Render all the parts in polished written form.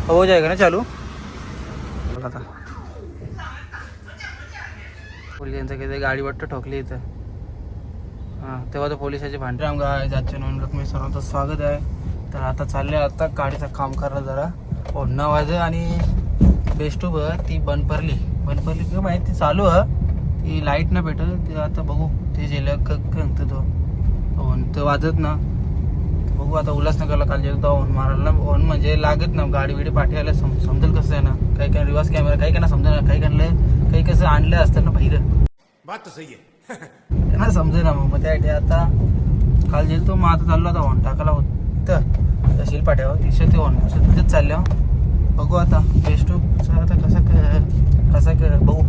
हो जाएगा ना चालू आता. पोलिसांचं काही गाडी वाटतं ठोकली इथं. हां तेव्हा तर पोलिसाचे भांडे. राम गाय जातच्या नवीन मी सर्वांचं स्वागत आहे. तर आता चालले आता गाडीचं काम करायला जरा ओढणं वाजं आणि बेस्टूब ती बंद पडली किंवा माहिती चालू आहे ती लाईट न भेटल ते आता बघू ते जेलं कंगतं तो वाजत ना बघू आता उल्हासनगरला काल गेलो होऊन मारायला ना ओन म्हणजे लागत ना गाडी बिडी पाठवायला समजेल कसं आहे ना काही रिवर्स कॅमेरा काही ना समजेल ना काही कसं आणलं असतं ना बाहेर बात तो सही है त्यांना समजे ना मग त्या आता काल गेलो तो मग आता चाललो आता ओन टाकायला होतं तशील पाठ्यावर तिथे ते ओन तिथेच चालल्या बघू आता बेस्ट आता कसं बघू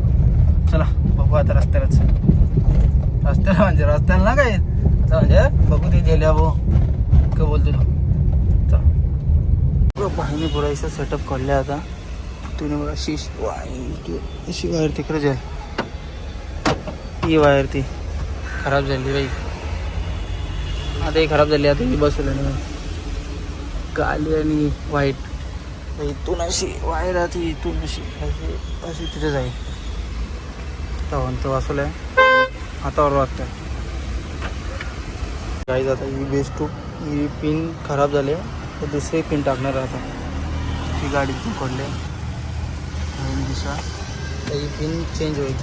चला बघू आता रस्त्याला म्हणजे रस्त्याला ना काय म्हणजे बघू ते गेल्या भाऊ काय बोलतो तो चल पाहिजे पुरायचं सेटअप करले आता तुम्ही बघा अशी वायर तिकडे जाईल ही वायर ती खराब झाली बाई आता ही खराब झाली आता ही बसवलं नाही काली आणि व्हाईट इथून अशी वायर राहते इथून अशी तिथे जाईल तो वाचवलं आहे हातावर वाटतं काही जाता ही बेस्ट ही पिन खराब झाली तर दुसरी पिन टाकणार आता ती गाडी पकडले दिशा तर ही पिन चेंज होईल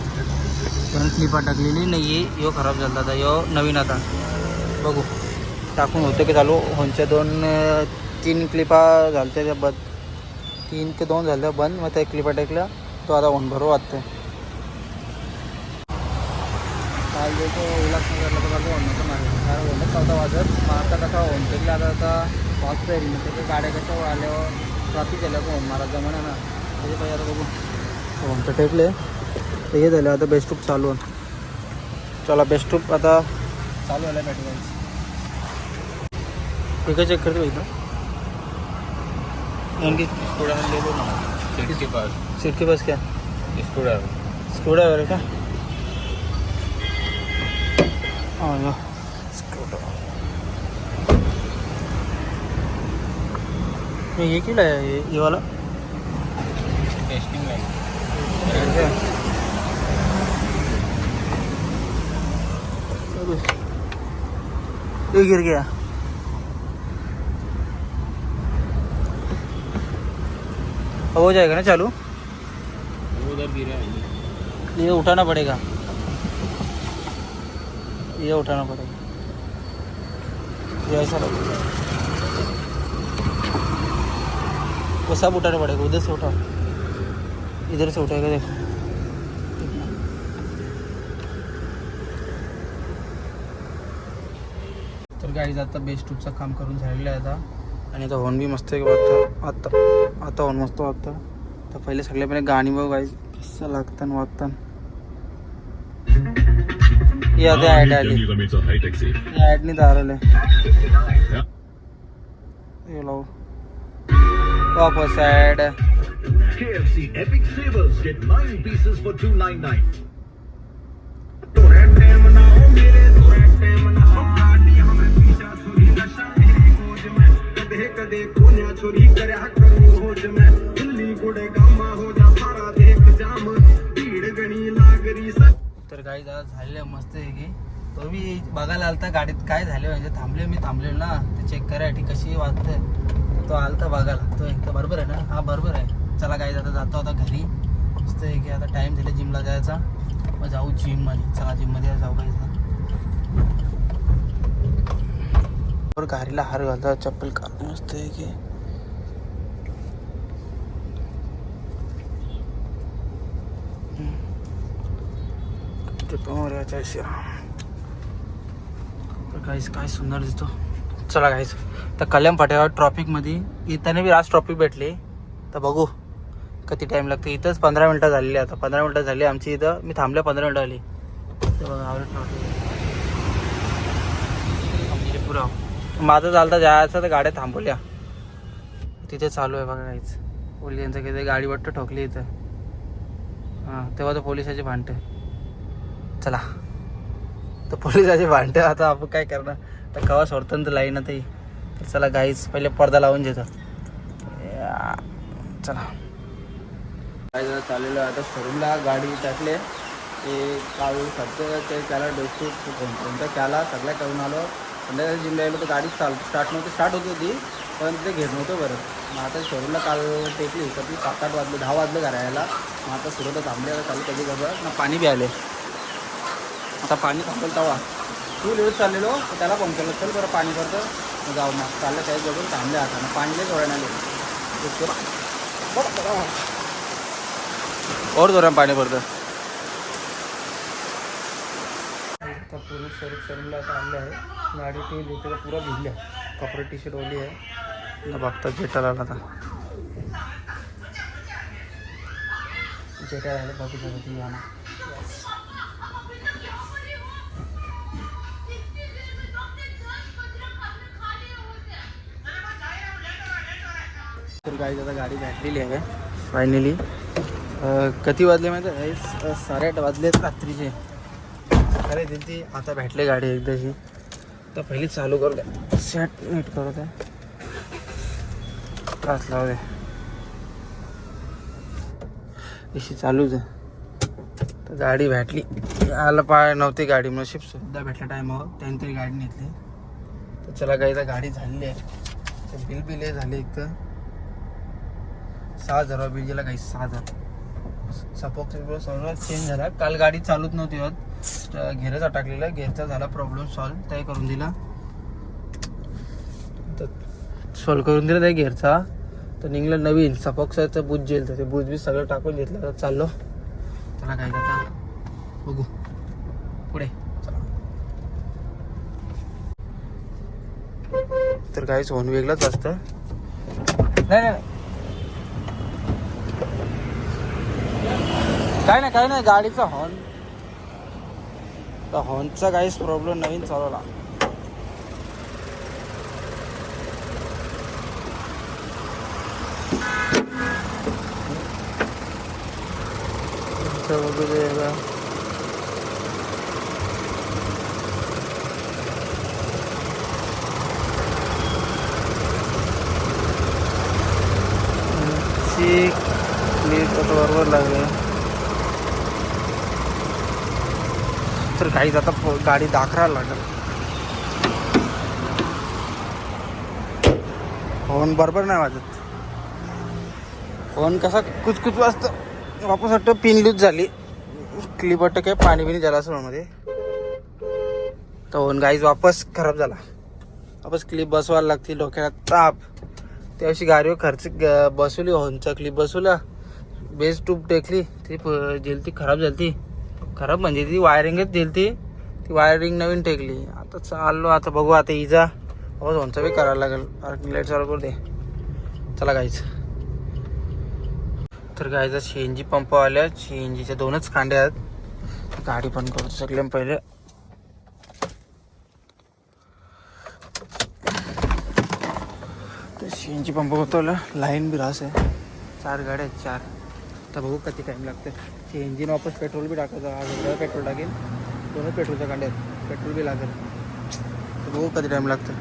पण क्लिपा टाकलेली नाही आहे यो खराब झाला आता यो नवीन आता बघू टाकून होतं की चालू होनच्या 2-3 क्लिपा झाल्या त्या बंद 3 ते 2 झाल्या बंद मग त्या क्लिपा टाकल्या तो आता होऊन बरोबर वाटतं काल जो तो उल्हासनगरला तर चालू होण्याचं मार्ग कारण होणं चौथा वाजत मग आता कसा होऊन टेकला आता वाजता येईल मग त्याच्या गाड्या कशा आल्यावर ट्रॉफिक झाल्यावर होऊन मारा जमाना ना त्याचे काही आता बघू होऊन तर टेकले तर हे झालं आता बेस्टूप चालू चला बेस्टूप आता चालू व्हायला भेटेल ठीक आहे चेक करते भाई इनकी स्कूटर ले लो ना सीट के पास क्या स्कूटर है क्या हाँ स्कूटर मैं ये क्यों लाया ये वाला टेस्टिंग लाइन ये गिर गया हो जाएगा ना चालू उधर गिरा है ये उठाना पड़ेगा ये उठाना पड़ेगा ये ऐसा लगेगा वो सब उठाना पड़ेगा उधर से उठाओ इधर से उठाएगा देखो तर गाडी आता बेस्टूपचं काम करून झालेलं आहे आता आणि आता हॉर्न बी मस्त वाटतं आता हॉर्न मस्त वाटतं तर पहिले सगळे पहिले गाणी बघ गाई कसं लागतं वागतं ही आता ॲड आली या ॲडनी दारले लावू वापस add KFC Epic Savers get 9 pieces for $2.99. तर काही झालेलं मस्त आहे की तो मी बघायला आलता गाडीत काय झाले म्हणजे मी थांबले ना ते चेक करायसाठी कशी वाटते तो आलता बघायला तो एकदा बरोबर आहे ना हा बरोबर आहे चला काय जातो आता घरी मस्त आहे की आता टाईम झाला जिमला जायचा मग जाऊ जिममध्ये चला जिममध्ये जाऊ काही गाडीला हार घालता चप्पल काढून मस्त आहे की गाईस काय सुंदर दिसतो चला गाईस तर कल्याण फाट्यावर ट्रॉफिकमध्ये इथं बी आज ट्रॉफिक भेटली तर बघू किती टाईम लागतो इथंच 15 मिनटं झालेली आता 15 मिनटं झाली आमची इथं मी थांबल्या 15 मिनटं आली तर बघा आवडत ट्रॉफिक पुरा माझं चालता जायचं तर गाड्या थांबवल्या तिथे चालू आहे बघा काहीच पोलिसांचं काही गाडी वाटतं ठोकली इथं हां तेव्हा तर पोलिसाचे भांडते चला तर पोलिसाचे भांडते आता आपण काय करणार तर कवा सोडतं तर लाईन आता तर चला गाईच पहिले पडदा लावून घेतो चला काय जरा चाललेलं आहे आता शोरूमला गाडी टाकले ते काल सध्या ते त्याला डेस्टू कोणता त्याला सगळ्या करून आलो संध्याकाळी जिमला गेलो तर गाडी स्टार्ट होत होती पण ते घेत नव्हतं बरं. मग आता शोरूमला काल टेकली तर ती 7-8 वाजले 10 वाजले घरायला. मग आता सुरत थांबले आता चालू कधी बघा ना पाणी बी आले आता पाणी थांबलं तेव्हा तू लेट चाललेलो तर त्याला फोन केलं चल बरं पाणी भरतं मग जाऊ मग चाललं त्याच बघून थांबले आता ना पाणी लई जोराने आले और जोराने पाणी भरतं. आता पूर्ण शोरूमला आता आणलं आहे गाडी टी लिटर पुरा भिजली आहे कपडे टी शर्ट ओली आहे ना बघता जेटाला आता जेटा राहिलं बाकी सगळं ती आणा. तर गाडी आता गाडी भेटलेली आहे फायनली. किती वाजले माहिती आहे 8:30 वाजलेत रात्रीचे. अरे दिदी आता भेटले गाडी एकदाची तर पहिली चालू करू द्या सेट नीट करू द्या तास लावू द्या अशी चालूच आहे. तर गाडी भेटली आला पाय नव्हती गाडी मग शिफ्टसुद्धा भेटल्या टायमावर त्याने तरी गाडी नेतली. तर चला काही तर गाडी झालेली आहे तर बिल हे झाले एक तर 6,000 बिल गेला काही 6,000. सपोक सगळं चेंज झाला. काल गाडी चालूच नव्हती होत घेरचा टाकलेला घेरचा झाला प्रॉब्लेम सॉल्व ते करून दिला तर सॉल्व करून दिला त्या घेरचा तर निघलं नवीन सपोक्सचं बूज जेल तर ते बूज बी सगळं टाकून घेतलं तर चाललो. चला काय आता बघू पुढे चला. तर काहीच होऊन वेगळंच असतं नाही काय नाही गाडीचा हॉर्न तर हॉर्नचा काहीच प्रॉब्लेम नवीन चालवला. बरोबर लागले तर काहीच आता गाडी दाखरायला लागेल. फोन बरोबर नाही वाजत फोन कसा कुचकुच वाजतं वापस वाटतं पिन लूज झाली क्लिप वाटतं काय पाणी बिनी झालं असं मध्ये तर फोन गाईज वापस खराब झाला. वापस क्लिप बसवायला लागते डोक्याला ताप. त्या दिवशी गाडीवर खर्च बसवली होनचा क्लिप बसवला बेस ट्यूब टेकली ती ती खराब झाली ती खराब म्हणजे ती वायरिंगच दिली ती वायरिंग नवीन टेकली. आता चाललो आता बघू आता इजा आवाज होनचा बी करायला लागेल लाईट चालू करू दे. चला गाईच तर गायचा CNG पंप आल्या CNGच्या 2च कांड्या आहेत. गाडी पण करतो सगळे पहिले तर CNG पंप होतो लाईन बी रास आहे 4 गाड्या आहेत 4. तर बघू किती टाईम लागतं. CNG वापस पेट्रोल बी टाकायचं 8 पेट्रोल टाकेल 2च पेट्रोलच्या कांड्या आहेत पेट्रोल बी लागेल तर बघू किती टाईम लागतं.